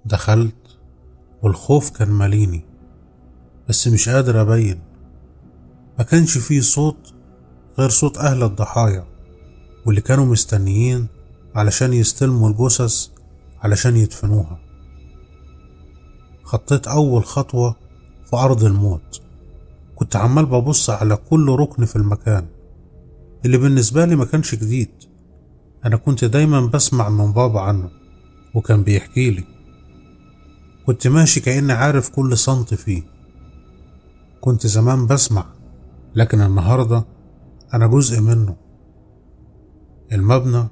دخلت والخوف كان ماليني، بس مش قادر أبين. ما كانش فيه صوت غير صوت أهل الضحايا واللي كانوا مستنيين علشان يستلموا الجثث علشان يدفنوها. خطيت أول خطوة في أرض الموت. كنت عمال ببص على كل ركن في المكان اللي بالنسبة لي ما كانش جديد. أنا كنت دايما بسمع من بابا عنه وكان بيحكي لي. كنت ماشي كأني عارف كل سنت فيه. كنت زمان بسمع، لكن النهاردة أنا جزء منه. المبنى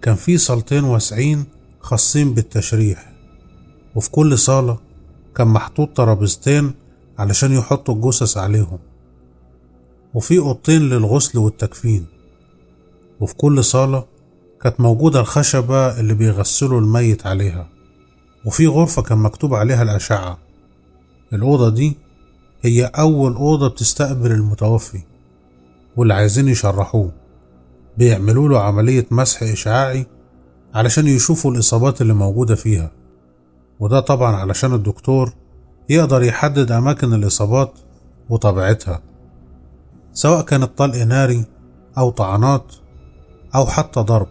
كان فيه صالتين واسعين خاصين بالتشريح، وفي كل صالة كان محطوط ترابيزتين علشان يحطوا الجثث عليهم، وفي أوضتين للغسل والتكفين، وفي كل صالة كانت موجودة الخشبة اللي بيغسلوا الميت عليها، وفي غرفة كان مكتوب عليها الأشعة. الأوضة دي هي أول أوضة بتستقبل المتوفي، واللي عايزين يشرحوه بيعملوا له عملية مسح إشعاعي علشان يشوفوا الإصابات اللي موجودة فيها، وده طبعا علشان الدكتور يقدر يحدد أماكن الإصابات وطبيعتها، سواء كانت طلق ناري أو طعنات أو حتى ضرب،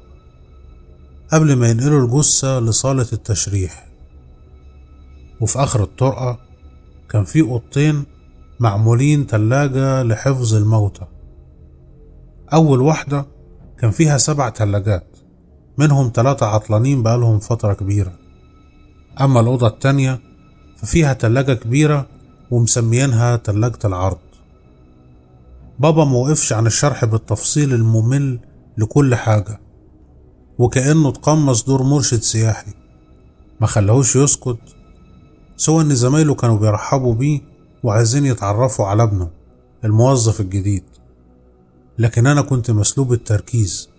قبل ما ينقلوا الجثة لصالة التشريح. وفي آخر الطرقة كان في أوضتين معمولين تلاجة لحفظ الموتى. أول واحدة كان فيها 7 تلاجات، منهم 3 عطلانين بقالهم فترة كبيرة. أما الأوضة التانية ففيها تلاجة كبيرة ومسميينها تلاجة العرض. بابا موقفش عن الشرح بالتفصيل الممل لكل حاجة، وكأنه تقمص دور مرشد سياحي، ما خلاهوش يسكت، سوى ان زمايله كانوا بيرحبوا بيه وعايزين يتعرفوا على ابنه الموظف الجديد. لكن انا كنت مسلوب التركيز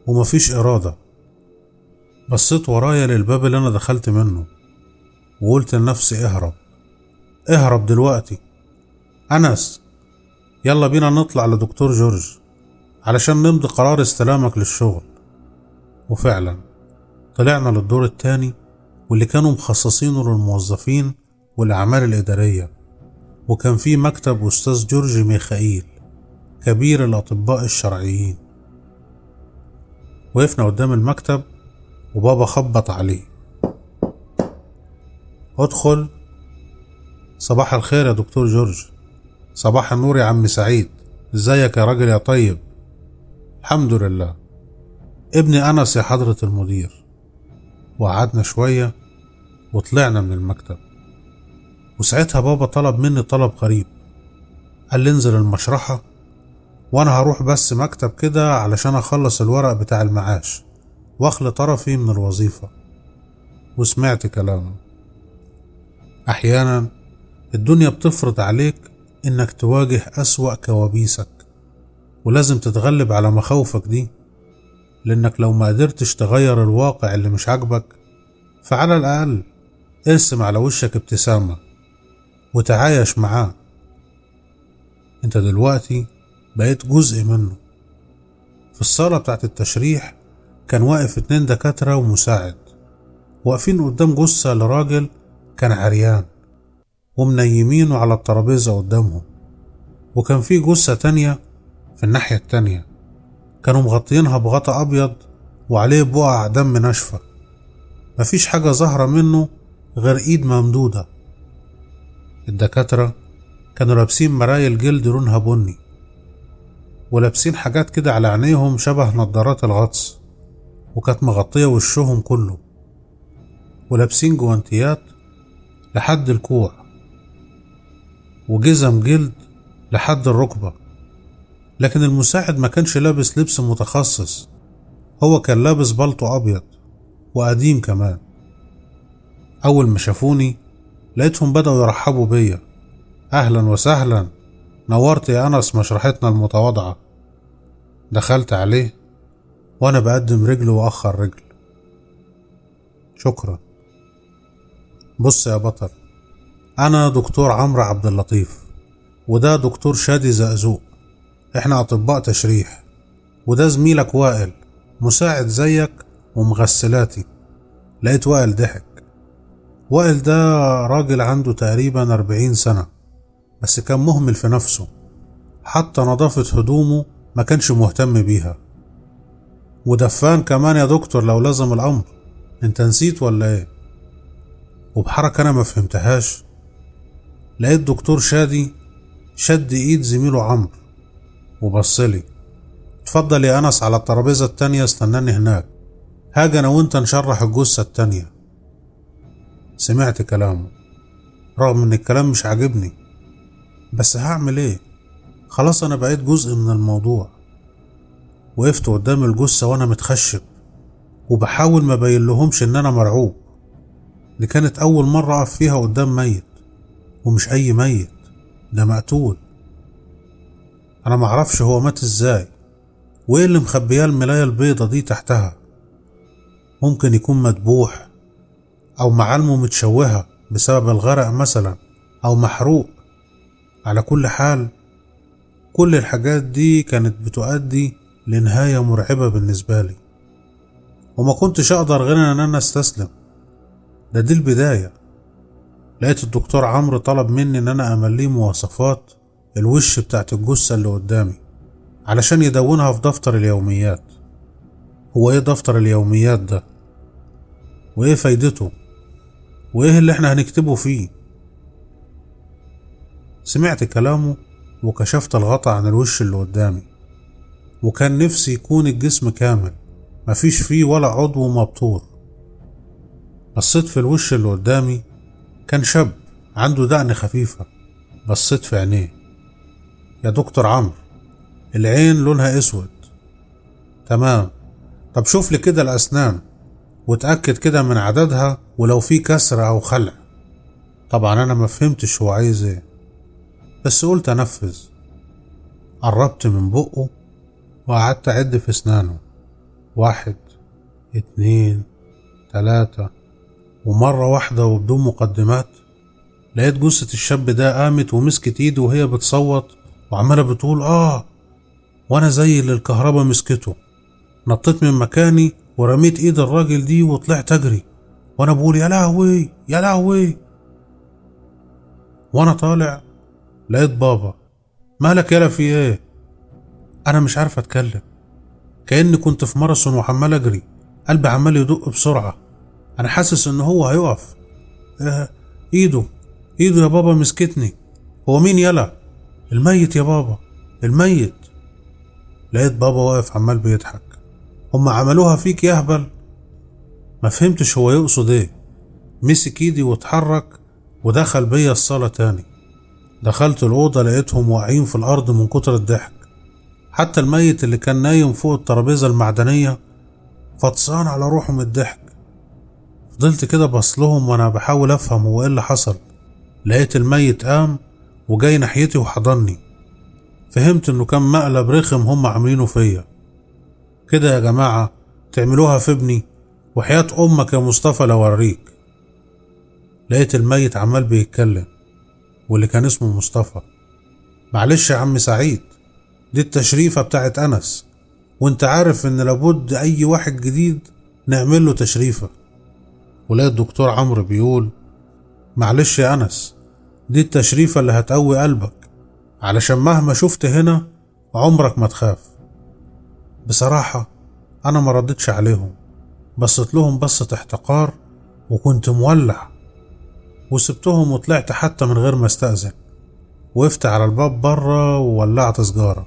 ومفيش إرادة. بصيت ورايا للباب اللي انا دخلت منه وقلت لنفسي اهرب اهرب دلوقتي. أنس، يلا بينا نطلع لدكتور جورج علشان نمضي قرار استلامك للشغل. وفعلا طلعنا للدور التاني واللي كانوا مخصصينه للموظفين والأعمال الإدارية، وكان فيه مكتب أستاذ جورج ميخائيل كبير الأطباء الشرعيين. وقفنا قدام المكتب وبابا خبط عليه. ادخل. صباح الخير يا دكتور جورج. صباح النور يا عم سعيد، ازيك يا راجل يا طيب؟ الحمد لله. ابني أنس يا حضرة المدير. وقعدنا شوية وطلعنا من المكتب، وساعتها بابا طلب مني طلب غريب. قال لي انزل المشرحة وانا هروح بس مكتب كده علشان اخلص الورق بتاع المعاش واخلي طرفي من الوظيفة. وسمعت كلامه. احيانا الدنيا بتفرض عليك انك تواجه اسوأ كوابيسك، ولازم تتغلب على مخاوفك دي، لانك لو ما قدرتش تغير الواقع اللي مش عاجبك فعلى الاقل ارسم على وشك ابتسامة وتعايش معاه. انت دلوقتي بقيت جزء منه. في الصالة بتاعت التشريح كان واقف 2 دكاترة ومساعد واقفين قدام جثة لراجل كان عريان ومنيمينه على الترابيزة قدامهم، وكان في جثة تانية في الناحية التانية كانوا مغطينها بغطاء أبيض وعليه بقع دم ناشفة، مفيش حاجة ظاهرة منه غير إيد ممدودة. الدكاترة كانوا لابسين مرايل جلد لونها بني، ولابسين حاجات كده على عينيهم شبه نظارات الغطس، وكانت مغطية وشهم كله، ولابسين جوانتيات لحد الكوع وجزم جلد لحد الركبة. لكن المساعد ما كانش لابس لبس متخصص، هو كان لابس بلطو أبيض وقديم كمان. أول ما شافوني لقيتهم بدأوا يرحبوا بيا. أهلا وسهلا، نورت يا أنس مشرحتنا المتواضعة. دخلت عليه وأنا بقدم رجل وأخر رجل. شكرا. بص يا بطل، أنا دكتور عمرو عبد اللطيف، وده دكتور شادي زقزوق، إحنا أطباء تشريح، وده زميلك وائل مساعد زيك ومغسلاتي. لقيت وائل ضحك. وائل ده راجل عنده تقريبا 40 سنة، بس كان مهمل في نفسه، حتى نظافة هدومه ما كانش مهتم بيها. ودفان كمان يا دكتور لو لازم الأمر، انت نسيت ولا ايه؟ وبحركة انا ما فهمتهاش لقيت دكتور شادي شد ايد زميله عمرو وبصلي، اتفضل يا انس على الترابيزة التانية، استناني هناك، هاجي انا وانت نشرح الجثة التانية. سمعت كلامه رغم ان الكلام مش عاجبني، بس هعمل ايه؟ خلاص انا بقيت جزء من الموضوع. وقفت قدام الجثة وانا متخشب وبحاول ما بين لهمش ان انا مرعوب. دي كانت اول مرة اقف فيها قدام ميت، ومش اي ميت، ده مقتول. انا معرفش هو مات ازاي وايه اللي مخبياه الملاية البيضة دي تحتها. ممكن يكون مدبوح او معالمه متشوهة بسبب الغرق مثلا، او محروق. على كل حال كل الحاجات دي كانت بتؤدي لنهاية مرعبة بالنسبة لي، وما كنتش اقدر غير ان انا استسلم. دي البداية. لقيت الدكتور عمرو طلب مني ان انا امليه مواصفات الوش بتاعت الجثة اللي قدامي علشان يدونها في دفتر اليوميات. هو ايه دفتر اليوميات ده؟ وايه فايدته؟ وايه اللي احنا هنكتبه فيه؟ سمعت كلامه وكشفت الغطا عن الوش اللي قدامي، وكان نفسي يكون الجسم كامل مفيش فيه ولا عضو مبتور. بصيت في الوش اللي قدامي، كان شاب عنده دقن خفيفة. بصيت في عينيه. يا دكتور عمرو، العين لونها اسود. تمام، طب شوف لي كده الأسنان وتأكد كده من عددها ولو في كسر أو خلع. طبعا أنا ما فهمتش هو عايز ايه، بس قلت أنفذ. قربت من بقه وقعدت أعد في أسنانه، 1 2 3، ومرة واحدة وبدون مقدمات لقيت جثة الشاب ده قامت ومسكت ايدي وهي بتصوت وعمالة بتقول وانا زي اللي الكهرباء مسكته. نطيت من مكاني ورميت ايد الراجل دي وطلعت اجري وانا بقول يا لهوي يا لهوي. وانا طالع لقيت بابا. مالك يالا في ايه؟ انا مش عارف اتكلم، كأني كنت في ماراثون وعمال اجري، قلبي عمال يدق بسرعة. انا حاسس ان هو هيقف. ايده يا بابا مسكتني. هو مين يالا؟ الميت يا بابا، الميت. لقيت بابا واقف عمال بيضحك. هم عملوها فيك يا هبل؟ ما فهمتش هو يقصد ايه. مسك ايدي واتحرك ودخل بيا الصالة تاني. دخلت الأوضة لقيتهم واقعين في الأرض من كتر الضحك، حتى الميت اللي كان نايم فوق الترابيزة المعدنية فطسان على روحه من الضحك. فضلت كده بصلهم وانا بحاول افهم هو ايه اللي حصل. لقيت الميت قام وجاي ناحيتي وحضني. فهمت انه كان مقلب رخم هم عاملينه فيا. كده يا جماعة تعملوها في ابني؟ وحياة امك يا مصطفى لوريك. لقيت الميت عمال بيتكلم، واللي كان اسمه مصطفى. معلش يا عم سعيد، دي التشريفة بتاعت انس، وانت عارف ان لابد اي واحد جديد نعمل له تشريفة. ولقيت الدكتور عمرو بيقول معلش يا انس، دي التشريفة اللي هتقوي قلبك علشان مهما شفت هنا عمرك ما تخاف. بصراحة انا ما ردتش عليهم، بصيت لهم بصة احتقار وكنت مولع، وسبتهم وطلعت حتى من غير ما استأذن. وقفت على الباب بره وولعت سجارة.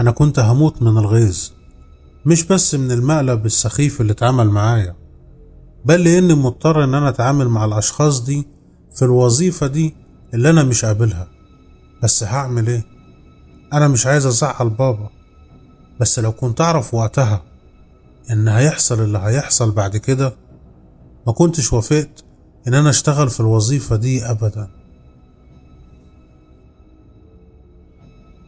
انا كنت هموت من الغيظ، مش بس من المقلب السخيف اللي اتعمل معايا، بل لاني مضطر ان انا اتعامل مع الاشخاص دي في الوظيفة دي اللي انا مش قابلها. بس هعمل ايه؟ انا مش عايز ازعل بابا، بس لو كنت اعرف وقتها ان هيحصل اللي هيحصل بعد كده ما كنتش وافقت ان انا اشتغل في الوظيفة دي ابدا.